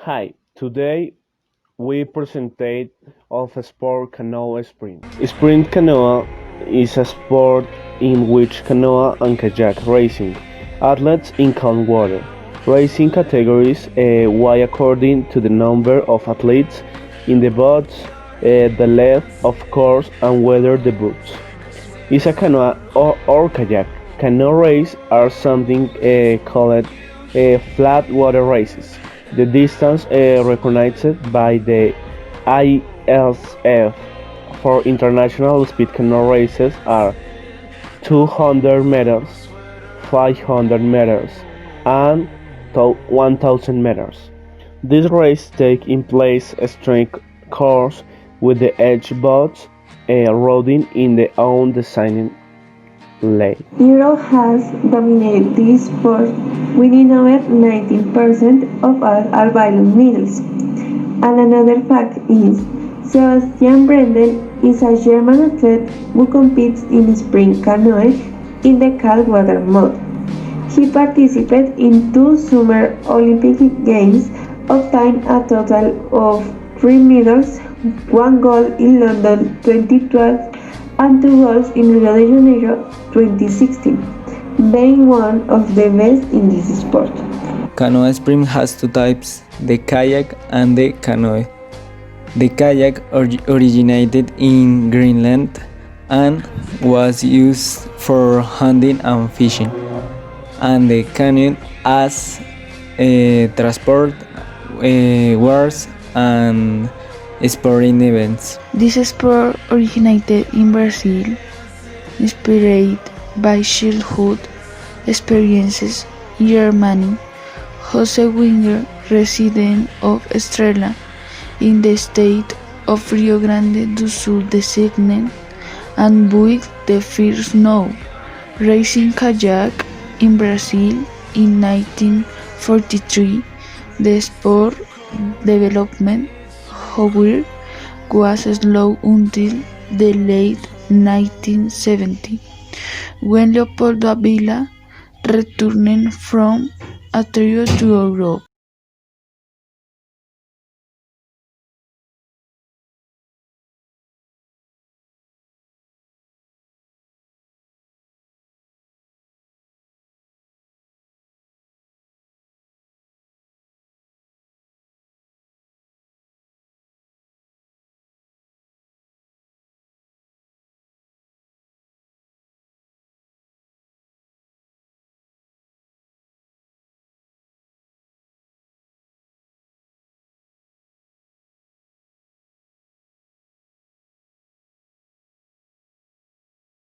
Hi, today we presented of a sport canoe sprint. Sprint canoe is a sport in which canoe and kayak racing athletes in calm water. Racing categories why according to the number of athletes in the boats, the length of course and whether the boats is a canoe or kayak. Canoe race are something called flat water races. The distance recognized by the ISF for international speed canoe races are 200 meters, 500 meters, and 1000 meters. This race takes in place a straight course with the edge boats routing in the own designed lane. Europe has dominated this sport, winning over 19% of all albino medals. And another fact is, Sebastian Brendel is a German athlete who competes in sprint canoe in the cold water mode. He participated in two Summer Olympic Games, obtained a total of 3 medals, 1 gold in London 2012 and 2 golds in Rio de Janeiro 2016, being one of the best in this sport. Canoe sprint has two types, the kayak and the canoe. The kayak originated in Greenland and was used for hunting and fishing, and the canoe as transport, wars, and sporting events. This sport originated in Brazil, inspired by childhood experiences in Germany. Jose Winger, resident of Estrela in the state of Rio Grande do Sul, designated and built the first snow racing kayak in Brazil in 1943. The sport development, however, was slow until the late 1970s, when Leopoldo Avila returned from a tour to Europe.